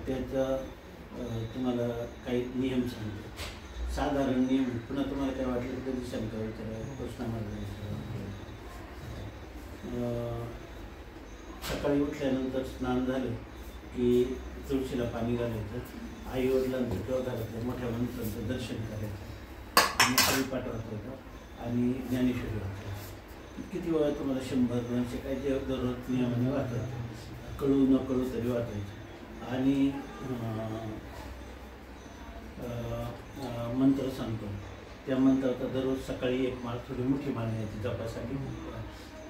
त्याचा तुम्हाला काही नियम सांगतो, साधारण नियम. पुन्हा तुम्हाला काय वाटलं कधी शंका विचारा प्रश्न सकाळी उठल्यानंतर स्नान झालं की तुळशीला पाणी घालायचं, आई वडिलांचं किंवा घरातल्या मोठ्या माणसांचं दर्शन करायचं आणि हरिपाठ वाचायचं आणि ज्ञानेश्वरी वाचायचं. किती वेळा तुम्हाला 100-200 काय जे दररोज नियमाने वाचायचं, कळू न कळू तरी वाचायचं. आणि मंत्र सांगतो, त्या मंत्राचा दररोज सकाळी 1 माळ, थोडी मोठी माळ घ्यायची जपासाठी,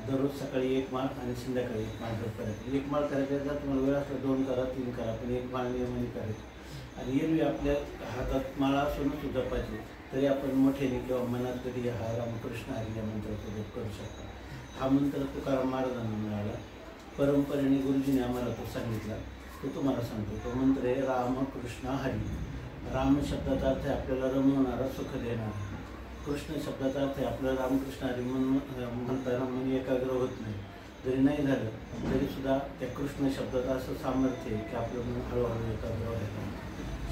दररोज सकाळी 1 माळ आणि संध्याकाळी 1 माळ जप करायची. 1 माळ करायचा जर तुम्हाला वेळ असला 2 करा, 3 करा, पण 1 माळ नियमाने करायची. आणि एरवी आपल्या हातात माळा असूनच जपायची तरी आपण मोठ्याने किंवा मनात तरी हा रामकृष्ण हरी या मंत्राचा जप करू शकता. हा मंत्र तुकाराम महाराजांना मिळाला, परंपरेने गुरुजीने आम्हाला तो सांगितला, तो तुम्हाला सांगतो. तो मंत्र आहे रामकृष्ण हरी. राम शब्दाचा अर्थ आहे आपल्याला रमवणारा, सुख देणारा. कृष्ण शब्दाचा अर्थ आहे आपल्याला रामकृष्ण हरी म्हणताना मन एकाग्र होत नाही. जरी नाही झालं तरीसुद्धा त्या कृष्ण शब्दाचं असं सामर्थ्य आहे की आपलं मन हळूहळू एकाग्र व्हायला,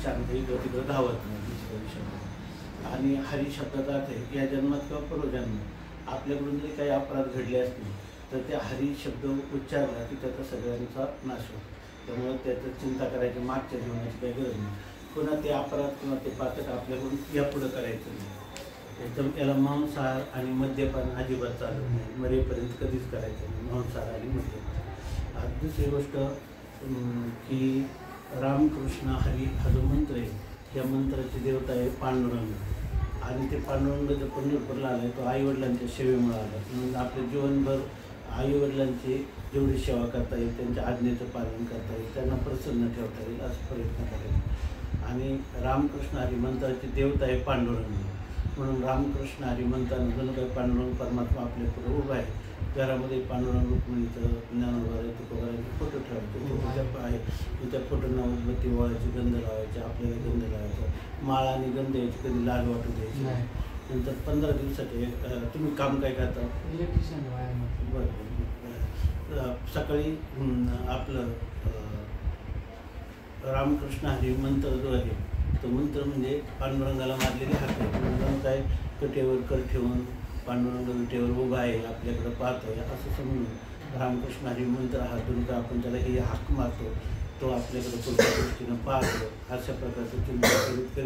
शांत इकडं तिकडं धावत नाही दुसऱ्या शब्द. आणि हरी शब्दाचा अर्थ आहे या जन्मात किंवा पूर्वजन्मात आपल्याकडून जरी काही अपराध घडले असतील तर त्या हरी शब्द उच्चारला की त्याचा सगळ्यांचा नाश होतो. त्यामुळे त्याचं चिंता करायची मागच्या जीवनाची काही गरज नाही. पुन्हा ते अपराध किंवा ते पातक आपल्याकडून यापुढं करायचं नाही. एकदम याला मांसाहार आणि मद्यपान अजिबात चालत नाही, मरेपर्यंत कधीच करायचं नाही मांसाहार आणि मद्यपान. दुसरी गोष्ट की रामकृष्ण हरी हा जो मंत्र आहे, त्या मंत्राची देवता आहे पांडुरंग. आणि ते पांडुरंग जो पंढरपूरला आला आहे तो आईवडिलांच्या सेवेमुळे आला. म्हणून आपल्या जीवनभर आईवडिलांची जेवढी सेवा करता येईल, त्यांच्या आज्ञेचं पालन करता येईल, त्यांना प्रसन्न ठेवता येईल असं प्रयत्न करायचा. आणि रामकृष्ण हरी मंत्राची देवता आहे पांडुरंग. म्हणून रामकृष्ण हरी म्हणताना जणू काही पांडुरंग परमात्मा आपल्या पुढे उभा आहे. घरामध्ये पांडुरंग रुक्मिणीचं, ज्ञानोबा तुकोबारांचे फोटो ठेवायचे, फोटो आहे त्या फोटोंना उदबत्ती ओवाळायची, गंध लावायचे, आपल्याला गंध लावायचा, माळा आणि गंध यायची, कधी लाल वाटू द्यायची. नंतर 15 दिवसाचे तुम्ही काम काय करता? इलेक्ट्रिशियन. बरं. सकाळी आपलं रामकृष्ण हरी मंत्र जो आहे तो मंत्र म्हणजे पांडुरंगाला मारलेली हात आहे. पांडुरंग काय कटेवर कर ठेवून पांडुरंग विटेवर उभा आहे, आपल्याकडं पाहतोय असं समजून रामकृष्ण हरी मंत्र हातून का आपण त्याला ही हाक मारतो, तो आपल्याकडं पुढच्या गोष्टीनं पाहतो. अशा प्रकारचं चिंता करीत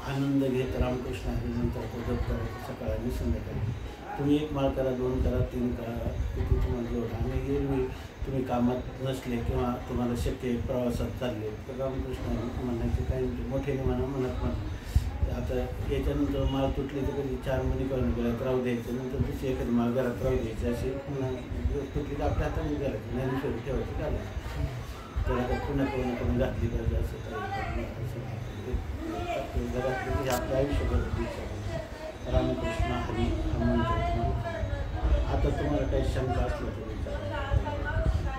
आनंद घेत रामकृष्ण हरी मंत्राचा जप करायचा सकाळ आणि संध्याकाळी. तुम्ही 1 माळ करा, 2 करा, 3 करा, किती तुम्हाला जेवढं. आणि एरवी तुम्ही कामात नसले किंवा तुम्हाला शक्य आहे प्रवासात चालले तर रामकृष्ण म्हणायचे काही मोठ्याने म्हणा, म्हणत म्हणा. आता याच्यानंतर माळ तुटली तर कधी 4 महिने करून घरात राहू द्यायचं, नंतर दुसरी एखादी माळ घरात राहू द्यायची. अशी पुन्हा तुटली तर आपल्या हाताने घालायची, ज्ञानेश्वरी ठेवायची, घालायची. त्याला पुन्हा कोणी घातली पाहिजे असं काही घरातली हे आपल्या आयुष्यभर रामकृष्ण हरी हा मंत्र. आता तुम्हाला काही शंका असलं तर विचारा.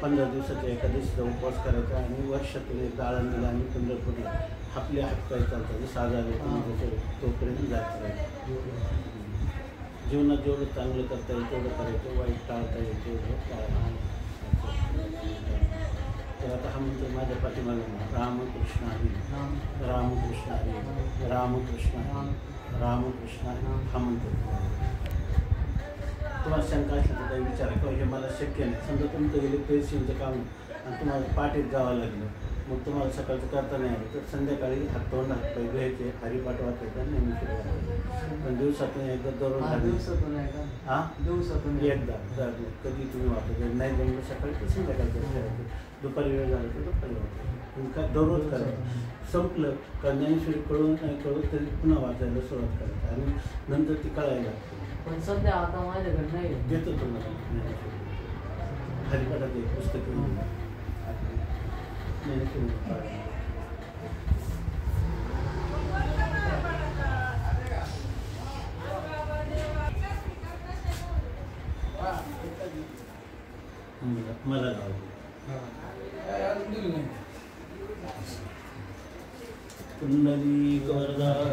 15 दिवसाच्या एकादशीचा उपवास करायचा आणि वर्षातून एकदा आळंदीला आणि पंढरपूरला आपले हात पाय चालतात, जसं आजार तोपर्यंत जायचं राहील. जीवनात जेवढं चांगलं करता येईल तेवढं करायचं, वाईट टाळता येईल तेवढं टाळायचं. तर आता हा मंत्र माझ्या पाठीमागे रामकृष्ण हरी, रामकृष्ण हरी, रामकृष्ण हरी, रामकृष्ण हरी हा मंत्र. तुम्हाला शंका असली तर काही विचारा किंवा हे मला शक्य नाही. समजा तुमचं इलेक्ट्रिशियनचं काम आणि तुम्हाला पाठीत जावं लागलं, मग तुम्हाला सकाळचं करता नाही आलं तर संध्याकाळी हाततोंड हातपाय धुवायचे, हरिपाठ वाचायचा, नेहमी वाचायचं. पण दिवसातून एकदा दररोज दिवसातून एकदा कधी तुम्ही वाचायचं. नाही जमलं सकाळी तर संध्याकाळचं करायचं, दुपारी वेळ झाला तर दुपारी वाचायचं. का दररोज करायचं. संपलं का ज्ञानेश्वरी कळून नाही कळून तरी पुन्हा वाचायला सुरुवात करायची आणि नंतर ती कळायला लागते. पण सध्या आता माझ्याकडे नाही. देतो तुम्हाला हरिपाठात एक पुस्तक मला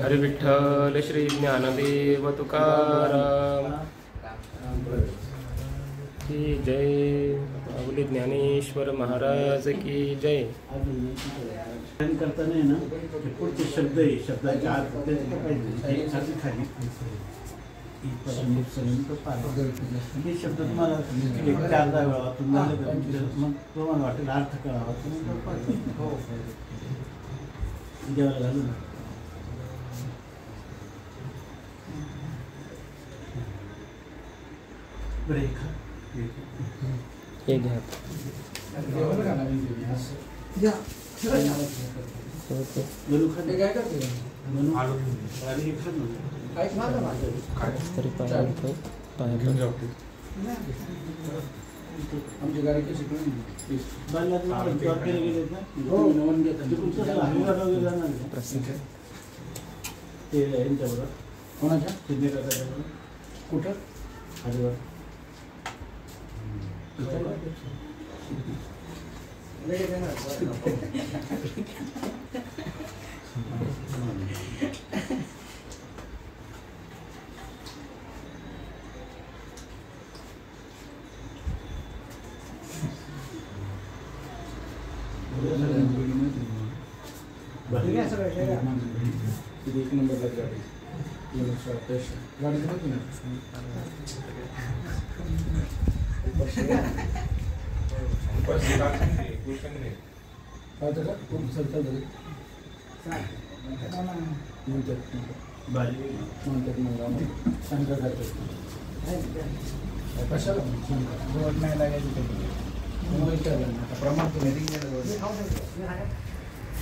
हरी विठ्ठल श्री ज्ञानदेव तुकाराम की जय. माऊली ज्ञानेश्वर महाराज की जय. अजून करताना आहे ना ते पुढचे शब्द आहे शब्दाचे अर्थ त्याचे खाली हे शब्द तुम्हाला एक 4-10 वेळा वाचून झाले मग तुम्हाला वाटेल अर्थ कळावा जेवायला घालू ना. बरं हे घ्या. तरी पाया आमची गाडी कशी प्रसिद्ध ते यांच्याबरोबर कोणाच्या सिद्धेकराच्याबरोबर कुठं हरिवर एक नंबरला गाडी गाडी होती ना कशाला नाही लागायची प्रमाण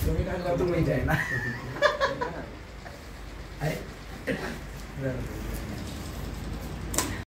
तुम्ही काय तुम्ही आहे ना